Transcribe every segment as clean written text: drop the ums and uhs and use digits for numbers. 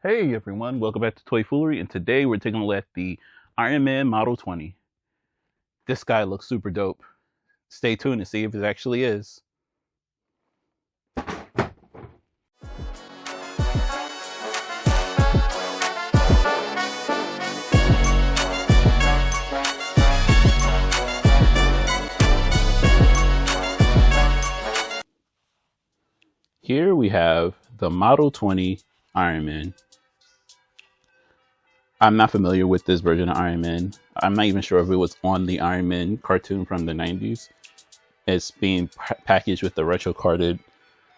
Hey everyone, welcome back to Toy Foolery, and today we're taking a look at the Iron Man Model 20. This guy looks super dope. Stay tuned to see if it actually is. Here we have the Model 20 Iron Man. I'm not familiar with this version of Iron Man. I'm not even sure if it was on the Iron Man cartoon from the 90s. It's being packaged with the retro carded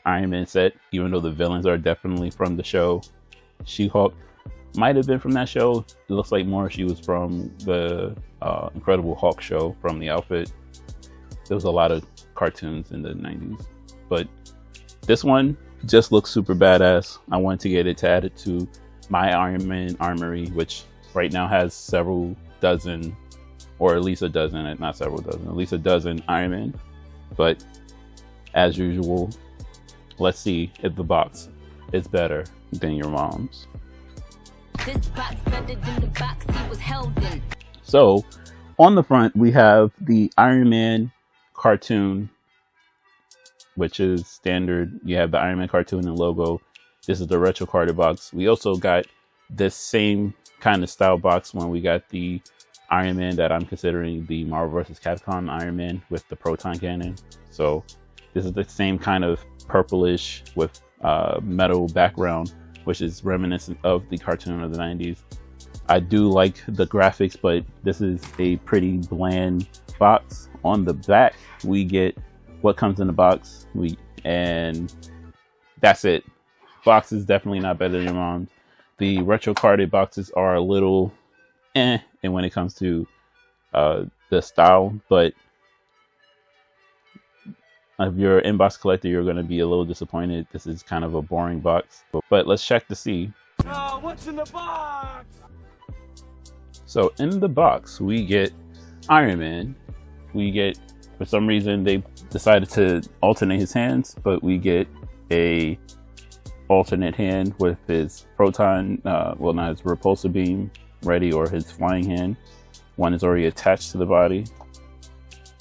Iron Man set, even though the villains are definitely from the show. She-Hulk might have been from that show. It looks like more she was from the Incredible Hulk show from the outfit. There was a lot of cartoons in the 90s. But this one just looks super badass. I wanted to get it to add it to my Iron Man armory, which right now has several dozen, or at least a dozen, not several dozen, at least a dozen Iron Man. But as usual, let's see if the box is better than your mom's. This box better than the box he was held in. So on the front, we have the Iron Man cartoon, which is standard. You have the Iron Man cartoon and logo. This is the retro carded box. We also got this same kind of style box when we got the Iron Man that I'm considering the Marvel vs. Capcom Iron Man with the proton cannon. So this is the same kind of purplish with metal background, which is reminiscent of the cartoon of the 90s. I do like the graphics, but this is a pretty bland box. On the back, we get what comes in the box, and that's it. Box is definitely not better than your mom's. The retro carded boxes are a little and when it comes to the style, but if you're an inbox collector, you're going to be a little disappointed. This is kind of a boring box, but let's check to see. What's in the box? So in the box, we get Iron Man. We get, for some reason, they decided to alternate his hands, but we get a alternate hand with his proton, well, not his repulsor beam ready, or his flying hand. One is already attached to the body,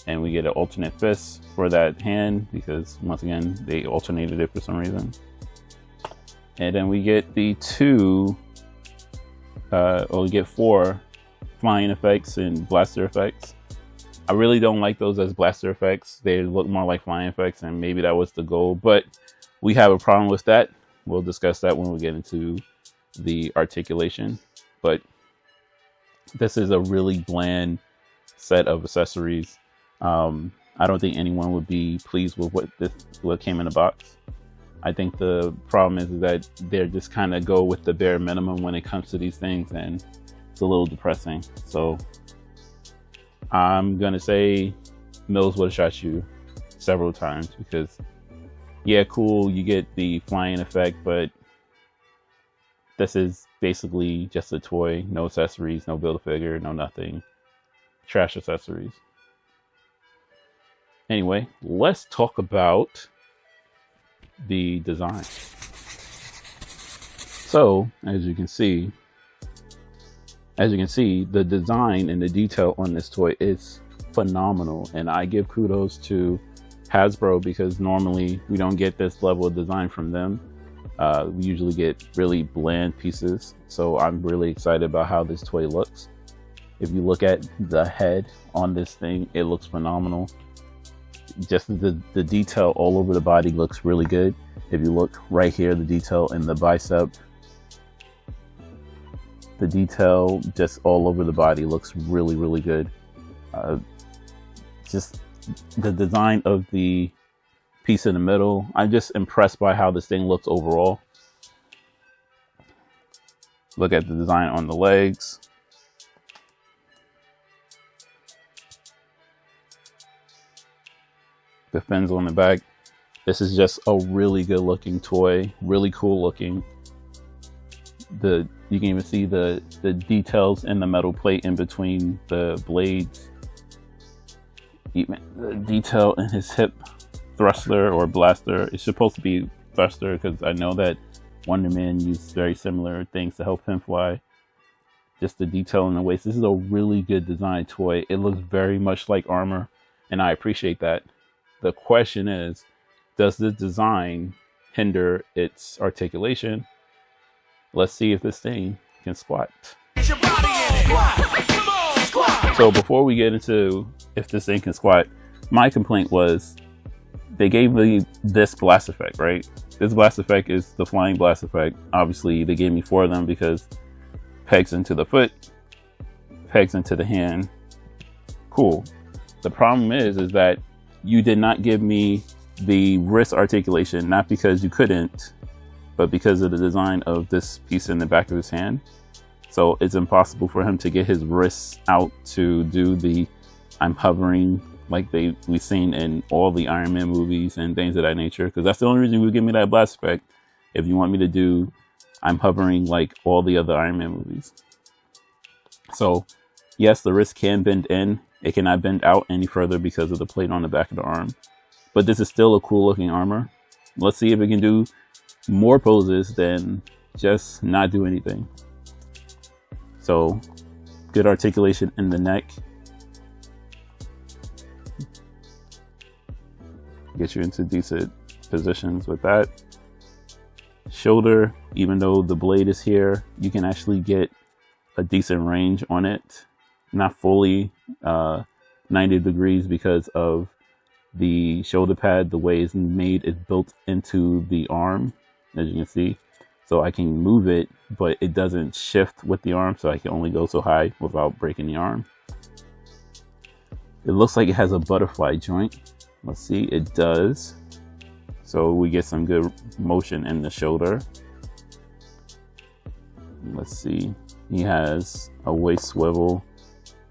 and we get an alternate fist for that hand because, once again, they alternated it for some reason. And then we get the we get 4 flying effects and blaster effects. I really don't like those as blaster effects. They look more like flying effects, and maybe that was the goal, but we have a problem with that. We'll discuss that when we get into the articulation. But this is a really bland set of accessories. I don't think anyone would be pleased with what came in the box. I think the problem is that they're just kind of go with the bare minimum when it comes to these things, and it's a little depressing. So I'm gonna say Mills would have shot you several times, because yeah, cool, you get the flying effect, but this is basically just a toy. No accessories, no Build-A-Figure, no nothing. Trash accessories. Anyway, let's talk about the design. So, as you can see, the design and the detail on this toy is phenomenal, and I give kudos to Hasbro, because normally we don't get this level of design from them. We usually get really bland pieces, so I'm really excited about how this toy looks. If you look at the head on this thing, it looks phenomenal. Just the detail all over the body looks really good. If you look right here, the detail in the bicep, the detail just all over the body looks really, really good. Just the design of the piece in the middle, I'm just impressed by how this thing looks overall. Look at the design on the legs. The fins on the back. This is just a really good looking toy, really cool looking. You can even see the details in the metal plate in between the blades. Even the detail in his hip thruster or blaster. It's supposed to be thruster, because I know that Wonder Man used very similar things to help him fly. Just the detail in the waist. This is a really good design toy. It looks very much like armor, and I appreciate that. The question is, does this design hinder its articulation? Let's see if this thing can squat. So before we get into if this thing can squat, my complaint was they gave me this blast effect, right? This blast effect is the flying blast effect. Obviously, they gave me 4 of them because pegs into the foot, pegs into the hand. Cool. The problem is that you did not give me the wrist articulation, not because you couldn't, but because of the design of this piece in the back of his hand. So it's impossible for him to get his wrists out to do the I'm hovering like we've seen in all the Iron Man movies and things of that nature. Because that's the only reason you would give me that blast effect, if you want me to do I'm hovering like all the other Iron Man movies. So yes, the wrist can bend in. It cannot bend out any further because of the plate on the back of the arm. But this is still a cool looking armor. Let's see if it can do more poses than just not do anything. So good articulation in the neck. Get you into decent positions with that. Shoulder, even though the blade is here, you can actually get a decent range on it. Not fully 90 degrees because of the shoulder pad. The way it's made is built into the arm, as you can see. So I can move it, but it doesn't shift with the arm, so I can only go so high without breaking the arm. It looks like it has a butterfly joint. Let's see, it does. So we get some good motion in the shoulder. Let's see, he has a waist swivel.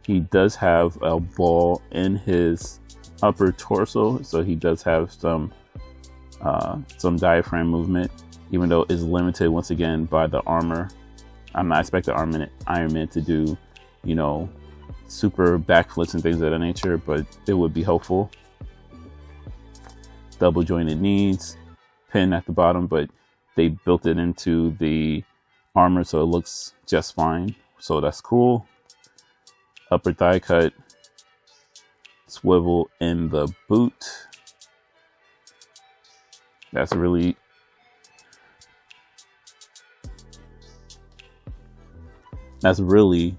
He does have a ball in his upper torso, so he does have some diaphragm movement, even though it's limited once again by the armor. I'm not expecting Iron Man to do, you know, super backflips and things of that nature, but it would be helpful. Double jointed knees, pin at the bottom, but they built it into the armor so it looks just fine. So that's cool. Upper thigh cut, swivel in the boot. That's really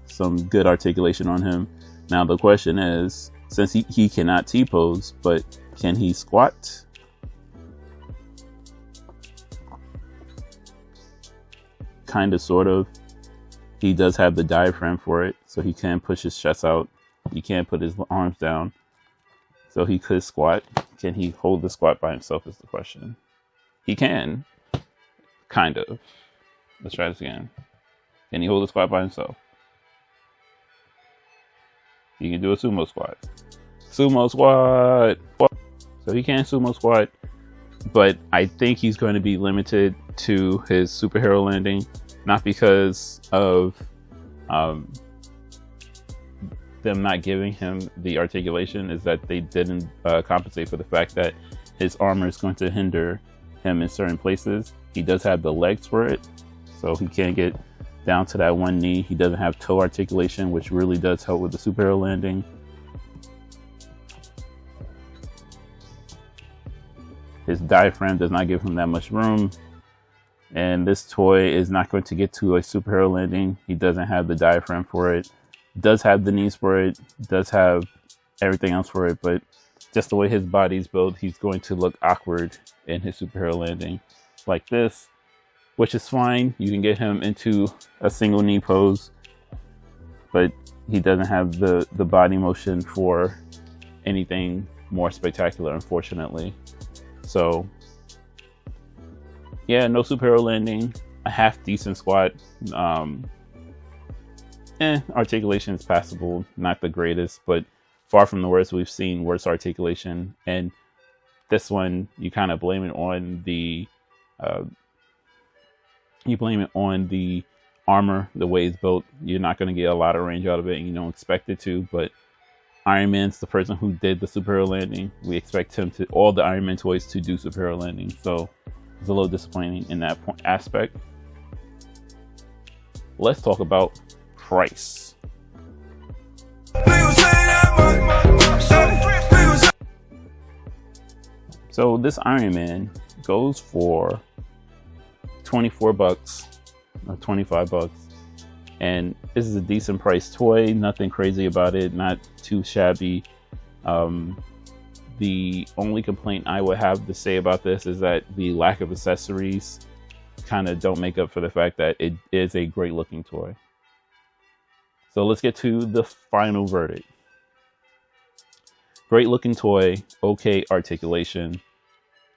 some good articulation on him. Now the question is, since he cannot T-pose, but can he squat? Kind of, sort of. He does have the diaphragm for it, so he can push his chest out. He can't put his arms down, so he could squat. Can he hold the squat by himself is the question. He can, kind of. Let's try this again. Can he hold the squat by himself? He can do a sumo squat. Sumo squat! So he can sumo squat, but I think he's going to be limited to his superhero landing, not because of them not giving him the articulation, is that they didn't compensate for the fact that his armor is going to hinder him in certain places. He does have the legs for it, so he can't get down to that one knee. He doesn't have toe articulation, which really does help with the superhero landing. His diaphragm does not give him that much room, and this toy is not going to get to a superhero landing. He doesn't have the diaphragm for it, does have the knees for it, does have everything else for it, but just the way his body's built, he's going to look awkward in his superhero landing like this, which is fine. You can get him into a single knee pose, but he doesn't have the body motion for anything more spectacular, unfortunately. So yeah, no superhero landing, a half decent squat. Articulation is passable, not the greatest, but far from the worst. We've seen worse articulation, and this one you kind of blame it on the armor, the way it's built. You're not going to get a lot of range out of it, and you don't expect it to, but Iron Man's the person who did the superhero landing. We expect him to, all the Iron Man toys, to do superhero landing. So It's a little disappointing in that aspect. Let's talk about price. So this Iron Man goes for $24 or $25, and this is a decent price toy. Nothing crazy about it, not too shabby. The only complaint I would have to say about this is that the lack of accessories kind of don't make up for the fact that it is a great looking toy. So let's get to the final verdict. Great looking toy, okay articulation,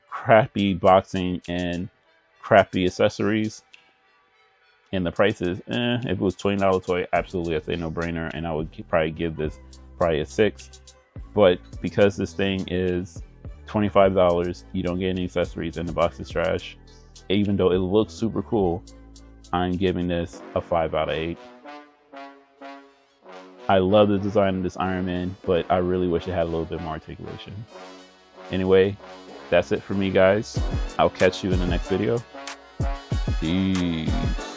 crappy boxing, and crappy accessories. And the price is, if it was $20 toy, absolutely I'd say no brainer, and I would probably give this probably a 6. But because this thing is $25, you don't get any accessories, and the box is trash. Even though it looks super cool, I'm giving this a 5 out of 8. I love the design of this Iron Man, but I really wish it had a little bit more articulation. Anyway, that's it for me, guys. I'll catch you in the next video. Peace.